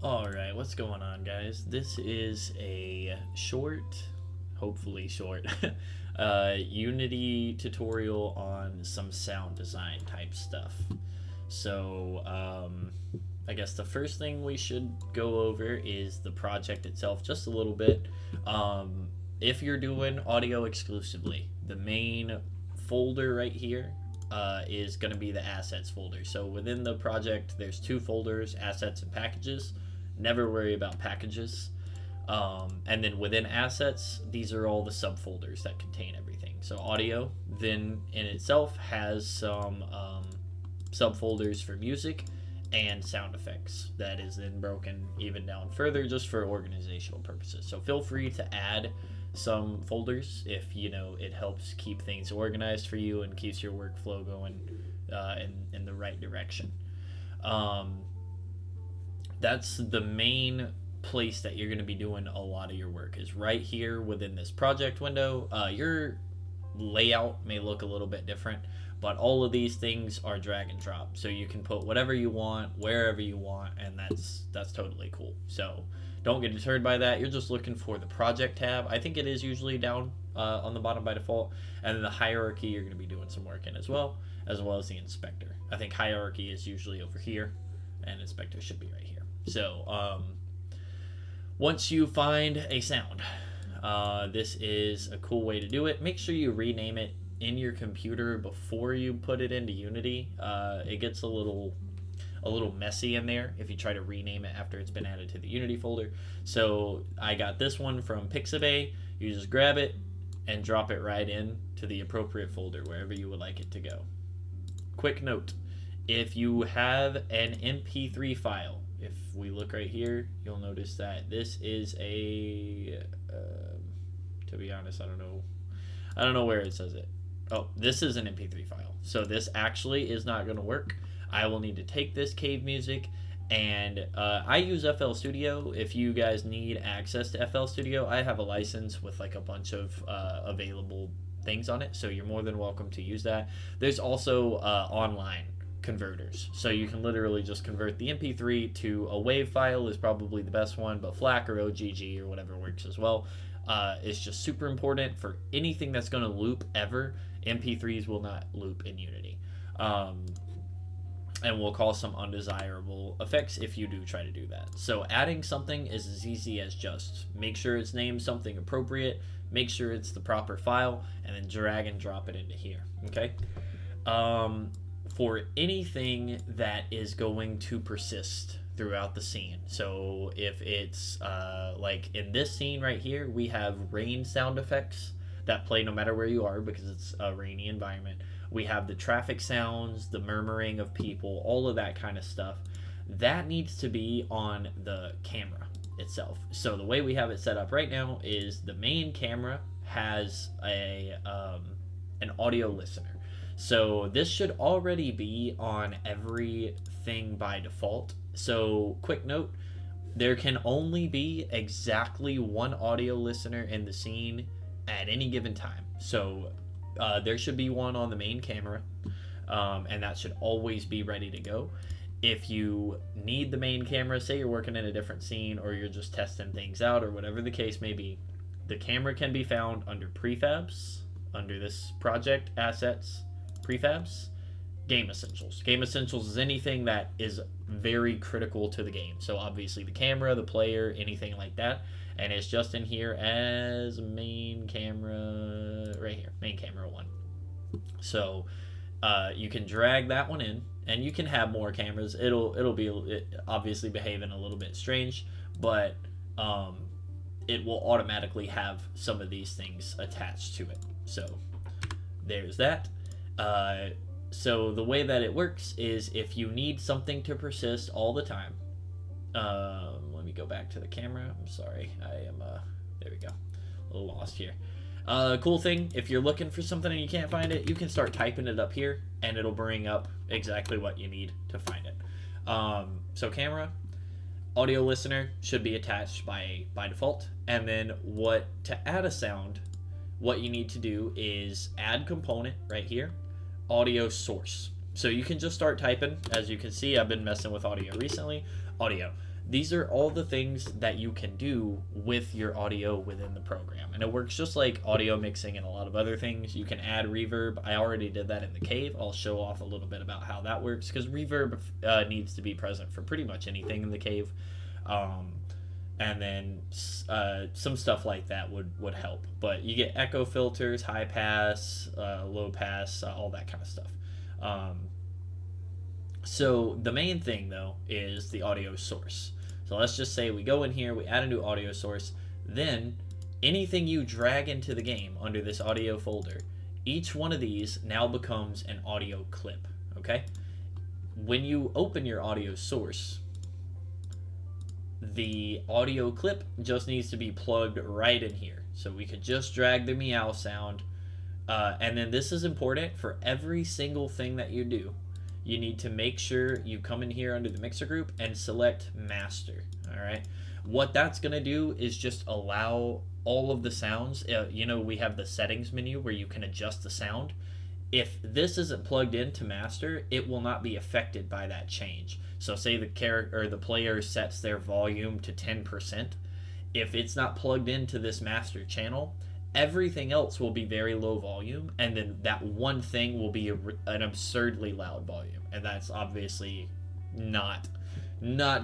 Alright, what's going on, guys? This is a short, hopefully short, Unity tutorial on some sound design type stuff. So, I guess the first thing we should go over is the project itself just a little bit. Um, if you're doing audio exclusively, the main folder right here is going to be the assets folder. So within the project, there's two folders: assets and packages. Never worry about packages. And then within assets, these are all the subfolders that contain everything. So audio then in itself has some subfolders for music and sound effects that is then broken even down further just for organizational purposes. So feel free to add some folders if you know it helps keep things organized for you and keeps your workflow going in the right direction. Um, that's the main place that you're going to be doing a lot of your work is right here within this project window. Your layout may look a little bit different, but all of these things are drag and drop, so you can put whatever you want wherever you want, and that's totally cool. So don't get deterred by that. You're just looking for the project tab. I think it is usually down on the bottom by default, and then the hierarchy you're going to be doing some work in as well as the inspector. I think hierarchy is usually over here, and inspector should be right here. So once you find a sound, this is a cool way to do it. Make sure you rename it in your computer before you put it into Unity. It gets a little messy in there if you try to rename it after it's been added to the Unity folder. So I got this one from Pixabay. You just grab it and drop it right in to the appropriate folder wherever you would like it to go. Quick note: if you have an MP3 file, if we look right here, you'll notice that this is a. To be honest, I don't know where it says it. Oh, this is an MP3 file. So this actually is not going to work. I will need to take this cave music, and I use FL Studio. If you guys need access to FL Studio, I have a license with like a bunch of available things on it, so you're more than welcome to use that. There's also online converters, so you can literally just convert the MP3 to a WAV file is probably the best one, but FLAC or OGG or whatever works as well. It's just super important for anything that's going to loop ever. MP3s will not loop in Unity. And will cause some undesirable effects if you do try to do that. So adding something is as easy as just make sure it's named something appropriate, make sure it's the proper file, and then drag and drop it into here. Okay. For anything that is going to persist throughout the scene. So if it's like in this scene right here, we have rain sound effects that play no matter where you are because it's a rainy environment. We have the traffic sounds, the murmuring of people, all of that kind of stuff. That needs to be on the camera itself. So the way we have it set up right now is the main camera has an audio listener. So this should already be on everything by default. So quick note, there can only be exactly one audio listener in the scene at any given time. So there should be one on the main camera, and that should always be ready to go. If you need the main camera, say you're working in a different scene or you're just testing things out or whatever the case may be, the camera can be found under prefabs, under this project, assets, prefabs, game essentials. Game essentials is anything that is very critical to the game. So obviously the camera, the player, anything like that. And it's just in here as main camera right here, main camera 1. So you can drag that one in, and you can have more cameras. It'll be obviously behaving a little bit strange, but it will automatically have some of these things attached to it. So there's that. So the way that it works is if you need something to persist all the time. Let me go back to the camera. I'm sorry. I am, there we go. A little lost here. Cool thing, if you're looking for something and you can't find it, you can start typing it up here and it'll bring up exactly what you need to find it. So camera, audio listener should be attached by default. And then to add a sound, what you need to do is add component right here, audio source. So you can just start typing. As you can see, I've been messing with audio recently. Audio. These are all the things that you can do with your audio within the program. And it works just like audio mixing and a lot of other things. You can add reverb. I already did that in the cave. I'll show off a little bit about how that works, because reverb needs to be present for pretty much anything in the cave. And then some stuff like that would help. But you get echo filters, high pass, low pass, all that kind of stuff. So the main thing, though, is the audio source. So let's just say we go in here, we add a new audio source, then anything you drag into the game under this audio folder, each one of these now becomes an audio clip, okay? When you open your audio source, the audio clip just needs to be plugged right in here. So we could just drag the meow sound, and then this is important for every single thing that you do. You need to make sure you come in here under the mixer group and select master. All right. What that's going to do is just allow all of the sounds. We have the settings menu where you can adjust the sound. If this isn't plugged into master, it will not be affected by that change. So say the player sets their volume to 10%. If it's not plugged into this master channel, everything else will be very low volume, and then that one thing will be an absurdly loud volume, and that's obviously not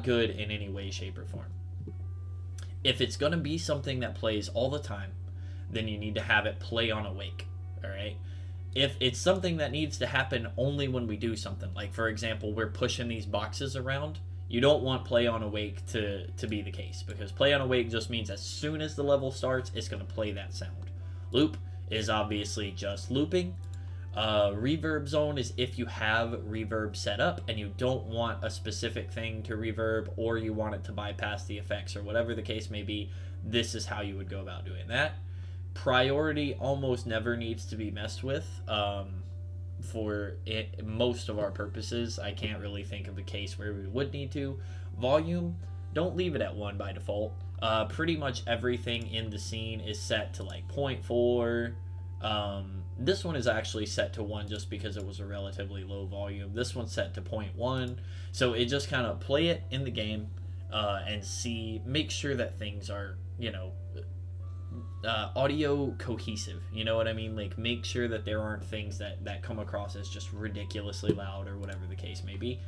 good in any way, shape, or form. If it's going to be something that plays all the time, then you need to have it play on awake. All right. If it's something that needs to happen only when we do something, like for example, we're pushing these boxes around, you don't want play on awake to be the case, because play on awake just means as soon as the level starts, it's going to play that sound. Loop is obviously just looping. Reverb zone is if you have reverb set up and you don't want a specific thing to reverb, or you want it to bypass the effects, or whatever the case may be, this is how you would go about doing that. Priority almost never needs to be messed with. For most of our purposes, I can't really think of a case where we would need to. Volume, don't leave it at 1 by default. Pretty much everything in the scene is set to like 0.4. This one is actually set to 1 just because it was a relatively low volume. This one's set to 0.1. So it just kind of play it in the game and make sure that things are, audio cohesive. You know what I mean? Like, make sure that there aren't things that come across as just ridiculously loud or whatever the case may be.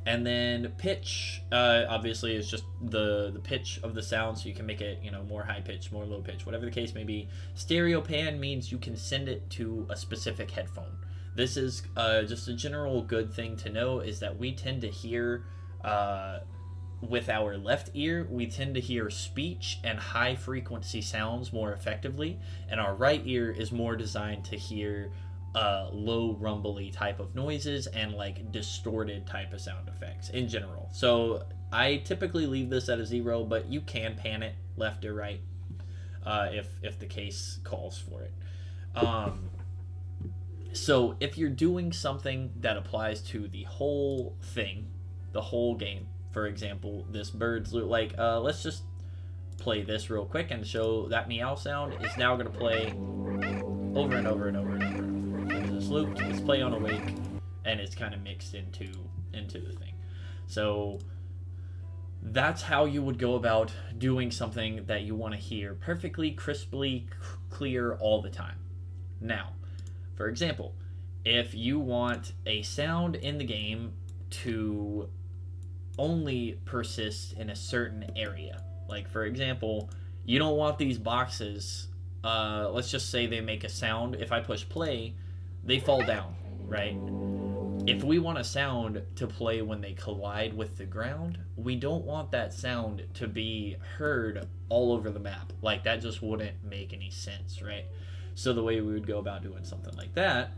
And then pitch, obviously, is just the pitch of the sound, so you can make it, more high pitch, more low pitch, whatever the case may be. Stereo pan means you can send it to a specific headphone. This is just a general good thing to know, is that we tend to hear, with our left ear, we tend to hear speech and high frequency sounds more effectively, and our right ear is more designed to hear low rumbly type of noises and like distorted type of sound effects in general. So I typically leave this at a 0, but you can pan it left or right if the case calls for it. So if you're doing something that applies to the whole thing, the whole game, for example, this bird's like, let's just play this real quick and show that meow sound is now going to play over and over and over and over. It's looped, it's play on awake, and it's kind of mixed into the thing. So that's how you would go about doing something that you want to hear perfectly, crisply clear all the time. Now, for example, if you want a sound in the game to only persist in a certain area, like for example, you don't want these boxes, let's just say they make a sound, if I push play, they fall down, right? If we want a sound to play when they collide with the ground, we don't want that sound to be heard all over the map. Like, that just wouldn't make any sense, right? So the way we would go about doing something like that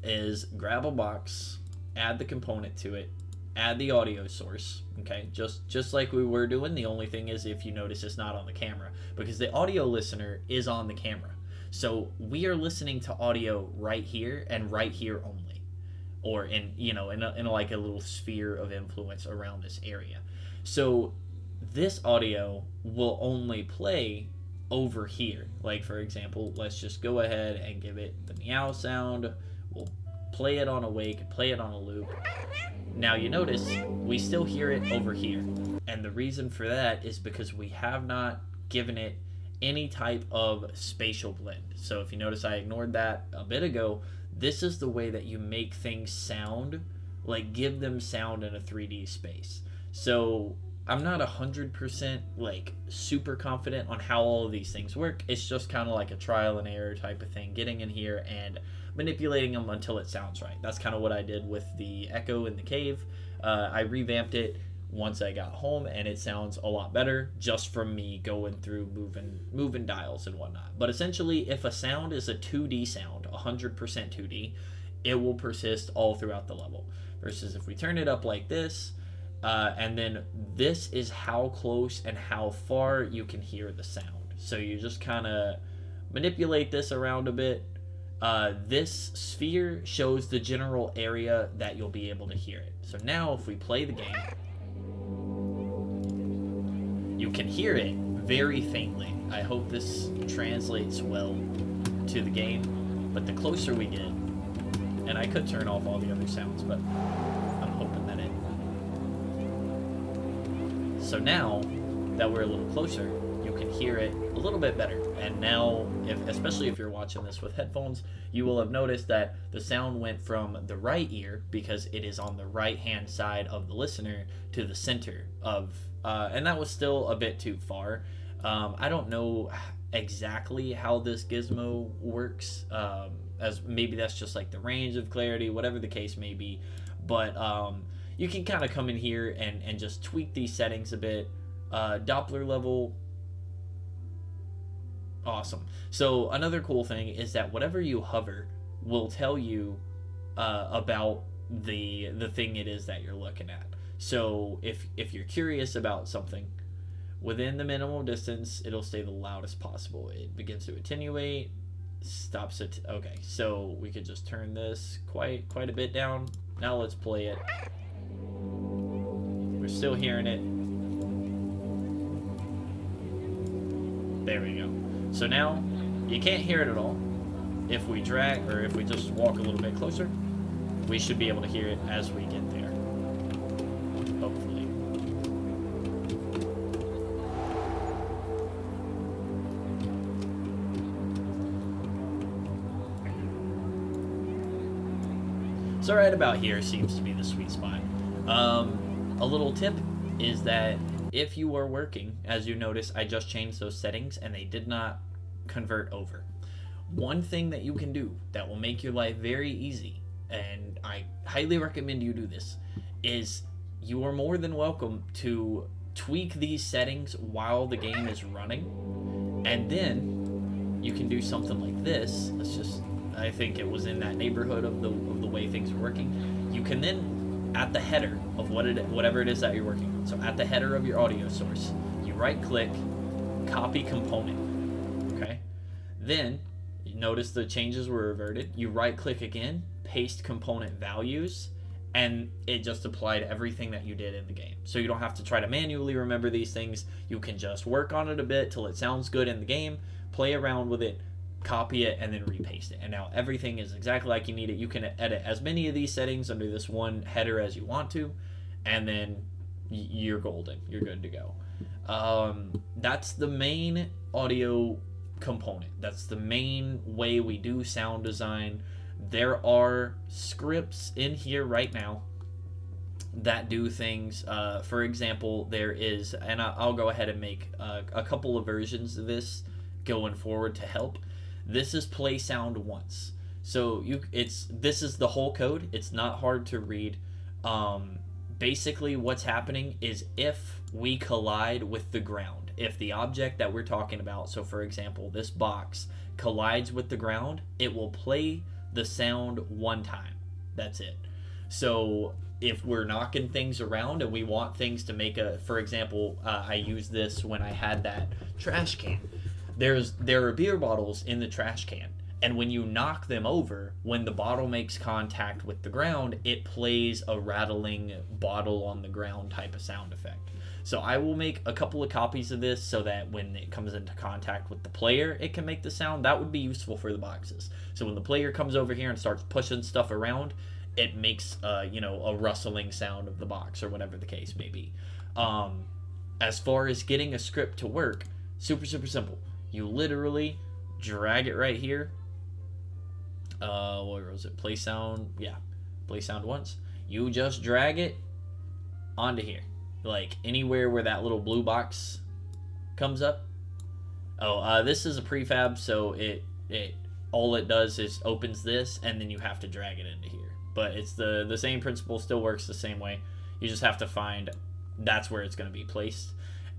is grab a box, add the component to it, add the audio source, okay? Just like we were doing. The only thing is, if you notice, it's not on the camera, because the audio listener is on the camera. So we are listening to audio right here and right here only, or in like a little sphere of influence around this area. So this audio will only play over here. Like, for example, let's just go ahead and give it the meow sound. We'll play it on awake, play it on a loop. Now you notice we still hear it over here. And the reason for that is because we have not given it any type of spatial blend. So if you notice I ignored that a bit ago, this is the way that you make things sound, like give them sound in a 3D space. So I'm not 100% like super confident on how all of these things work. It's just kind of like a trial and error type of thing, getting in here and manipulating them until it sounds right. That's kind of what I did with the echo in the cave. I revamped it once I got home, and it sounds a lot better just from me going through moving dials and whatnot. But essentially, if a sound is a 2D sound, 100% 2D, it will persist all throughout the level. Versus if we turn it up like this, and then this is how close and how far you can hear the sound. So you just kind of manipulate this around a bit. This sphere shows the general area that you'll be able to hear it. So now if we play the game, you can hear it very faintly. I hope this translates well to the game, but the closer we get, and I could turn off all the other sounds, but I'm hoping that it. So now that we're a little closer, you can hear it a little bit better. And now, especially if you're watching this with headphones, you will have noticed that the sound went from the right ear, because it is on the right hand side of the listener, to the center of, and that was still a bit too far. I don't know exactly how this gizmo works, as maybe that's just like the range of clarity, whatever the case may be. But you can kind of come in here and just tweak these settings a bit. Doppler level, awesome. So another cool thing is that whatever you hover will tell you about the thing it is that you're looking at. So if you're curious about something, within the minimal distance, it'll stay the loudest possible. It begins to attenuate, stops it. Okay, so we could just turn this quite a bit down. Now let's play it. We're still hearing it. There we go. So now you can't hear it at all. If we drag, or if we just walk a little bit closer, we should be able to hear it as we get there. Hopefully. So right about here seems to be the sweet spot. A little tip is that if you are working, as you notice, I just changed those settings and they did not convert over. One thing that you can do that will make your life very easy, and I highly recommend you do this, is you are more than welcome to tweak these settings while the game is running, and then you can do something like this. Let's just, I think it was in that neighborhood of the way things are working. You can then, at the header of whatever it is that you're working on, so at the header of your audio source, you right click, copy component, okay? Then you notice the changes were reverted. You right click again, paste component values, and it just applied everything that you did in the game. So you don't have to try to manually remember these things. You can just work on it a bit till it sounds good in the game, play around with it, copy it, and then repaste it. And now everything is exactly like you need it. You can edit as many of these settings under this one header as you want to, and then you're golden. You're good to go. That's the main audio component. That's the main way we do sound design. There are scripts in here right now that do things. For example, there is, and I'll go ahead and make a couple of versions of this going forward to help. This is play sound once. So this is the whole code. It's not hard to read. Basically what's happening is if we collide with the ground, if the object that we're talking about, so for example, this box collides with the ground, it will play the sound one time. That's it. So if we're knocking things around and we want things to make for example, I used this when I had that trash can. There are beer bottles in the trash can, and when you knock them over, when the bottle makes contact with the ground, it plays a rattling bottle on the ground type of sound effect. So I will make a couple of copies of this so that when it comes into contact with the player, it can make the sound. That would be useful for the boxes. So when the player comes over here and starts pushing stuff around, it makes a rustling sound of the box or whatever the case may be. As far as getting a script to work, super super simple. You literally drag it right here. Where was it? Play sound. Yeah, play sound once. You just drag it onto here, like anywhere where that little blue box comes up. This is a prefab, so it all it does is opens this, and then you have to drag it into here. But it's the same principle, still works the same way. You just have to find that's where it's going to be placed.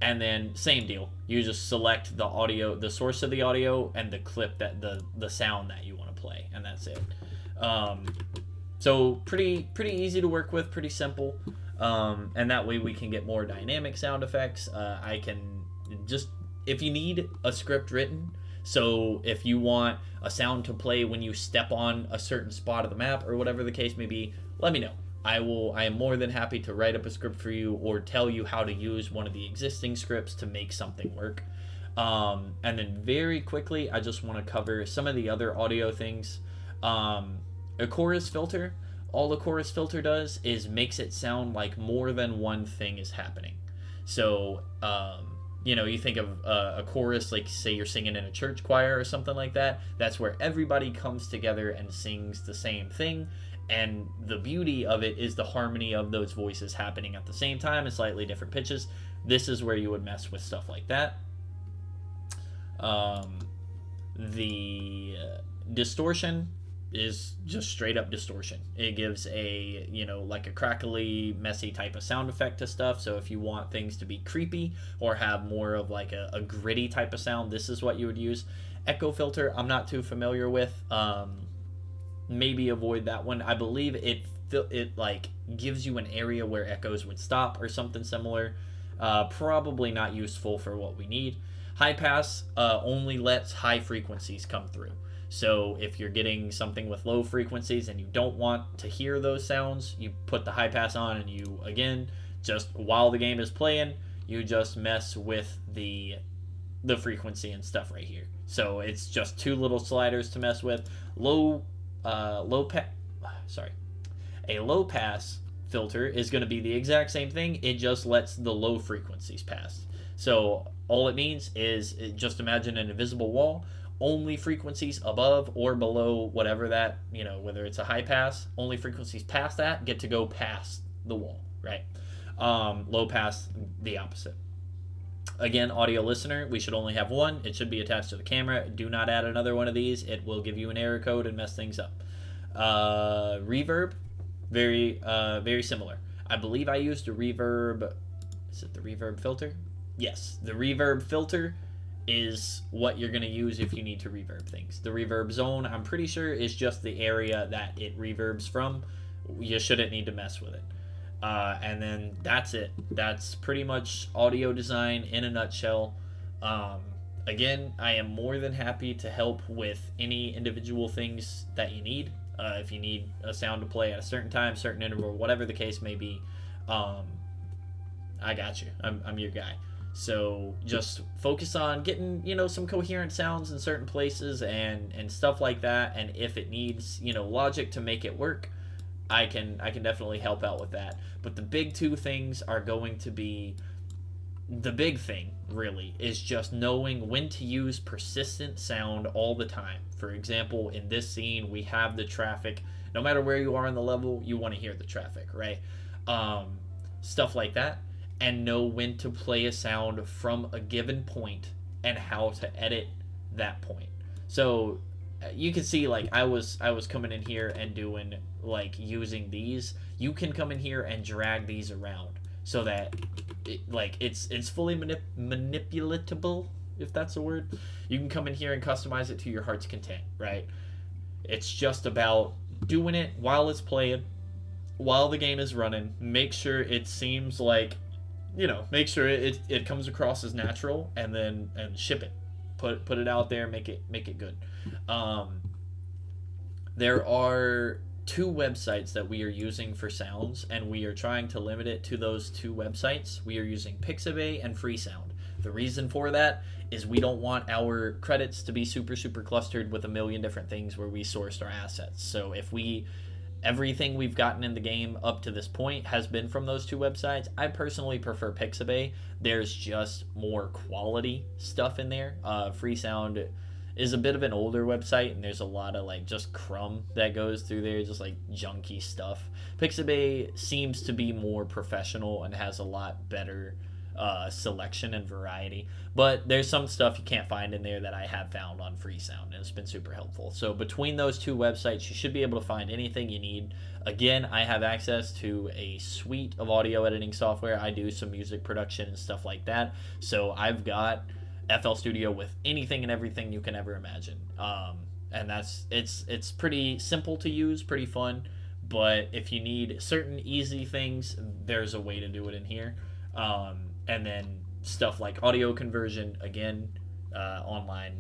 And then same deal. You just select the audio, the source of the audio, and the clip that the sound that you want to play, and that's it. So pretty easy to work with, pretty simple. And that way we can get more dynamic sound effects. I can just, if you need a script written, so if you want a sound to play when you step on a certain spot of the map or whatever the case may be, let me know. I am more than happy to write up a script for you or tell you how to use one of the existing scripts to make something work. And then very quickly, I just want to cover some of the other audio things. A chorus filter, all the chorus filter does is makes it sound like more than one thing is happening. So, you think of a chorus, like say you're singing in a church choir or something like that. That's where everybody comes together and sings the same thing. And the beauty of it is the harmony of those voices happening at the same time in slightly different pitches. This is where you would mess with stuff like that. The distortion is just straight up distortion. It gives a, like a crackly, messy type of sound effect to stuff. So if you want things to be creepy or have more of like a gritty type of sound, this is what you would use. Echo filter, I'm not too familiar with. Maybe avoid that one. I believe it like gives you an area where echoes would stop or something similar. Probably not useful for what we need. High pass only lets high frequencies come through. So if you're getting something with low frequencies and you don't want to hear those sounds, you put the high pass on, and you, again, just while the game is playing, you just mess with the frequency and stuff right here. So it's just two little sliders to mess with. A low pass filter is going to be the exact same thing. It just lets the low frequencies pass. So all it means is, just imagine an invisible wall. Only frequencies above or below whatever that, whether it's a high pass, only frequencies past that get to go past the wall, right? Low pass, the opposite. Again, audio listener, we should only have one. It should be attached to the camera. Do not add another one of these. It will give you an error code and mess things up. Reverb, very similar. I believe I used a reverb. Is it the reverb filter? Yes, the reverb filter is what you're going to use if you need to reverb things. The reverb zone, I'm pretty sure, is just the area that it reverbs from. You shouldn't need to mess with it. And then that's it. That's pretty much audio design in a nutshell. Again, I am more than happy to help with any individual things that you need. If you need a sound to play at a certain time, certain interval, whatever the case may be, I got you. I'm your guy. So just focus on getting, some coherent sounds in certain places and stuff like that. And if it needs, logic to make it work, I can definitely help out with that. But the big two things are going to be, the big thing really is just knowing when to use persistent sound all the time. For example, in this scene, we have the traffic. No matter where you are in the level, you want to hear the traffic, right? Stuff like that. And know when to play a sound from a given point and how to edit that point. So you can see, like, I was coming in here and doing, like, using these. You can come in here and drag these around so that it's fully manipulatable, if that's a word. You can come in here and customize it to your heart's content, right? It's just about doing it while it's playing, while the game is running. Make sure it seems like, make sure it comes across as natural, and then ship it. Put it out there, make it good. There are 2 websites that we are using for sounds, and we are trying to limit it to those 2 websites. We are using Pixabay and Freesound. The reason for that is we don't want our credits to be super clustered with a million different things where we sourced our assets. So if we everything we've gotten in the game up to this point has been from those two websites. I personally prefer Pixabay. There's just more quality stuff in there. Freesound is a bit of an older website, and there's a lot of like just crumb that goes through there, just like junky stuff. Pixabay seems to be more professional and has a lot better selection and variety. But there's some stuff you can't find in there that I have found on Freesound, and it's been super helpful. So between those two websites, you should be able to find anything you need. Again, I have access to a suite of audio editing software. I do some music production and stuff like that. So I've got FL Studio with anything and everything you can ever imagine. And it's pretty simple to use, pretty fun. But if you need certain easy things, there's a way to do it in here. And then stuff like audio conversion, again, online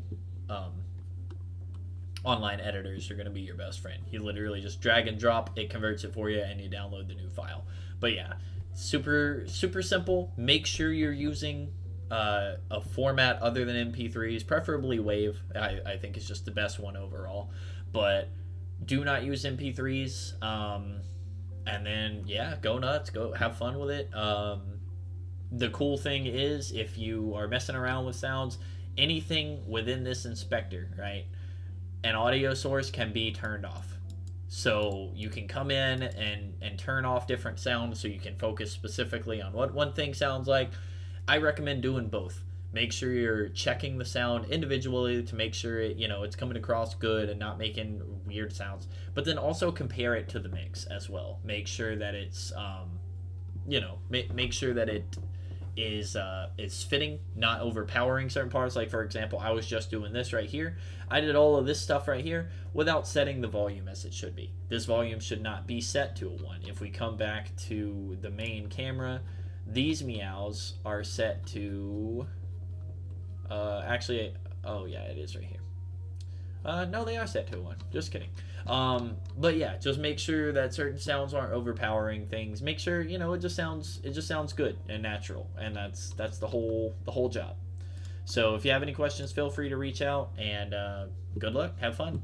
editors are going to be your best friend. You literally just drag and drop, it converts it for you, and you download the new file. But yeah, super simple. Make sure you're using a format other than MP3s, preferably WAV. I think is just the best one overall. But do not use MP3s. And then yeah, go nuts, go have fun with it. The cool thing is, if you are messing around with sounds, anything within this inspector, right, an audio source can be turned off. So you can come in and turn off different sounds so you can focus specifically on what one thing sounds like. I recommend doing both. Make sure you're checking the sound individually to make sure it's coming across good and not making weird sounds. But then also compare it to the mix as well. Make sure that it's make sure that it is fitting, not overpowering certain parts. Like for example, I was just doing this right here. I did all of this stuff right here without setting the volume as it should be. This volume should not be set to a 1. If we come back to the main camera, these meows are set to oh yeah, it is right here. No, they are set to 1. Just kidding. But yeah, just make sure that certain sounds aren't overpowering things. Make sure it just sounds good and natural, and that's the whole job. So if you have any questions, feel free to reach out, and good luck. Have fun.